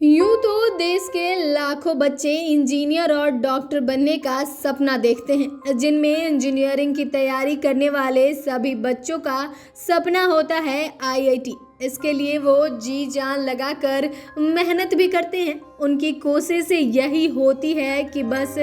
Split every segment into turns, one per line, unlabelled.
यूं तो देश के लाखों बच्चे इंजीनियर और डॉक्टर बनने का सपना देखते हैं, जिनमें इंजीनियरिंग की तैयारी करने वाले सभी बच्चों का सपना होता है आईआईटी। इसके लिए वो जी जान लगाकर मेहनत भी करते हैं। उनकी कोशिश यही होती है कि बस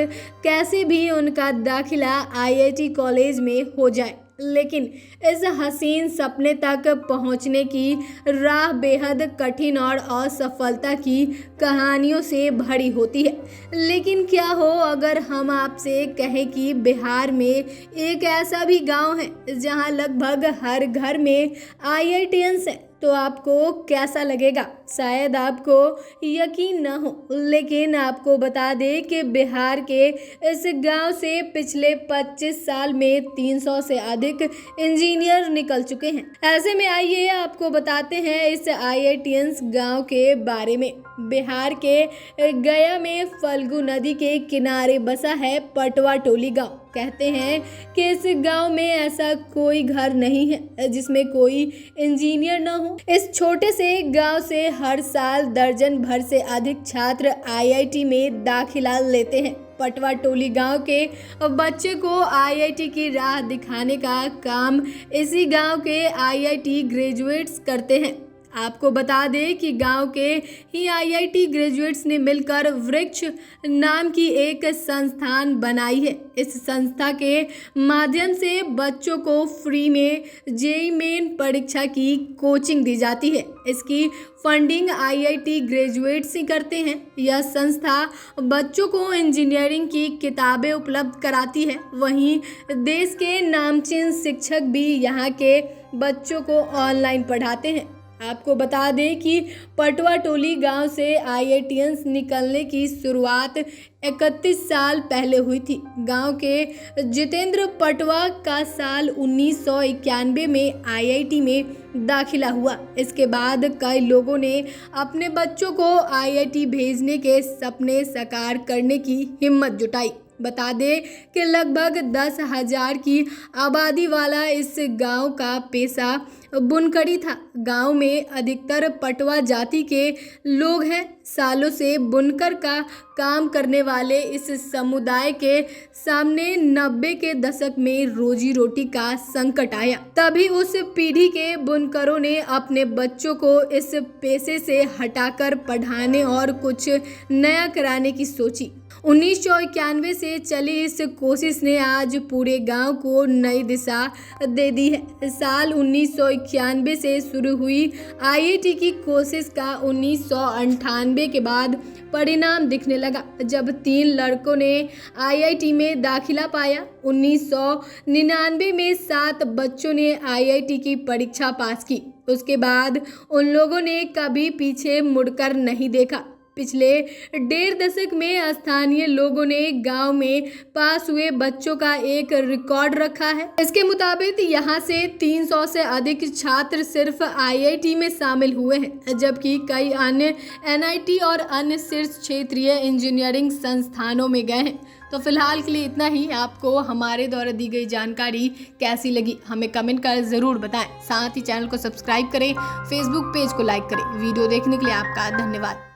कैसे भी उनका दाखिला आईआईटी कॉलेज में हो जाए। लेकिन इस हसीन सपने तक पहुंचने की राह बेहद कठिन और असफलता की कहानियों से भरी होती है। लेकिन क्या हो अगर हम आपसे कहें कि बिहार में एक ऐसा भी गांव है जहां लगभग हर घर में आईआईटीएंस है, तो आपको कैसा लगेगा? शायद आपको यकीन न हो, लेकिन आपको बता दें कि बिहार के इस गांव से पिछले 25 साल में 300 से अधिक इंजीनियर निकल चुके हैं। ऐसे में आइए आपको बताते हैं इस आईआईटीएंस गांव के बारे में। बिहार के गया में फल्गु नदी के किनारे बसा है पटवा टोली गांव। कहते हैं कि इस गांव में ऐसा कोई घर नहीं है जिसमें कोई इंजीनियर न हो। इस छोटे से गांव से हर साल दर्जन भर से अधिक छात्र आईआईटी में दाखिला लेते हैं। पटवा टोली गांव के बच्चे को आईआईटी की राह दिखाने का काम इसी गांव के आईआईटी ग्रेजुएट्स करते हैं। आपको बता दें कि गांव के ही आईआईटी ग्रेजुएट्स ने मिलकर वृक्ष नाम की एक संस्थान बनाई है। इस संस्था के माध्यम से बच्चों को फ्री में जेईई मेन परीक्षा की कोचिंग दी जाती है। इसकी फंडिंग आईआईटी ग्रेजुएट्स ही करते हैं। यह संस्था बच्चों को इंजीनियरिंग की किताबें उपलब्ध कराती है। वहीं देश के नामचीन शिक्षक भी यहाँ के बच्चों को ऑनलाइन पढ़ाते हैं। आपको बता दें कि पटवा टोली गांव से आईआईटीएंस निकलने की शुरुआत 31 साल पहले हुई थी। गांव के जितेंद्र पटवा का साल 1991 में आईआईटी में दाखिला हुआ। इसके बाद कई लोगों ने अपने बच्चों को आईआईटी भेजने के सपने साकार करने की हिम्मत जुटाई। बता दें कि लगभग 10,000 की आबादी वाला इस गांव का पेशा बुनकरी था। गांव में अधिकतर पटवा जाति के लोग हैं। सालों से बुनकर का काम करने वाले इस समुदाय के सामने 90 के दशक में रोजी रोटी का संकट आया। तभी उस पीढ़ी के बुनकरों ने अपने बच्चों को इस पेशे से हटाकर पढ़ाने और कुछ नया कराने की सोची। 1991 से चली इस कोशिश ने आज पूरे गांव को नई दिशा दे दी है। साल 1991 से शुरू हुई आईआईटी की कोशिश का 1998 के बाद परिणाम दिखने लगा, जब 3 लड़कों ने आईआईटी में दाखिला पाया। 1999 में 7 बच्चों ने आईआईटी की परीक्षा पास की। उसके बाद उन लोगों ने कभी पीछे मुड़कर नहीं देखा। पिछले 1.5 दशक में स्थानीय लोगों ने गांव में पास हुए बच्चों का एक रिकॉर्ड रखा है। इसके मुताबिक यहां से 300 से अधिक छात्र सिर्फ आईआईटी में शामिल हुए हैं, जबकि कई अन्य एनआईटी और अन्य शीर्ष क्षेत्रीय इंजीनियरिंग संस्थानों में गए हैं। तो फिलहाल के लिए इतना ही। आपको हमारे द्वारा दी गई जानकारी कैसी लगी हमें कमेंट कर ज़रूर बताएं। साथ ही चैनल को सब्सक्राइब करें, फेसबुक पेज को लाइक करें। वीडियो देखने के लिए आपका धन्यवाद।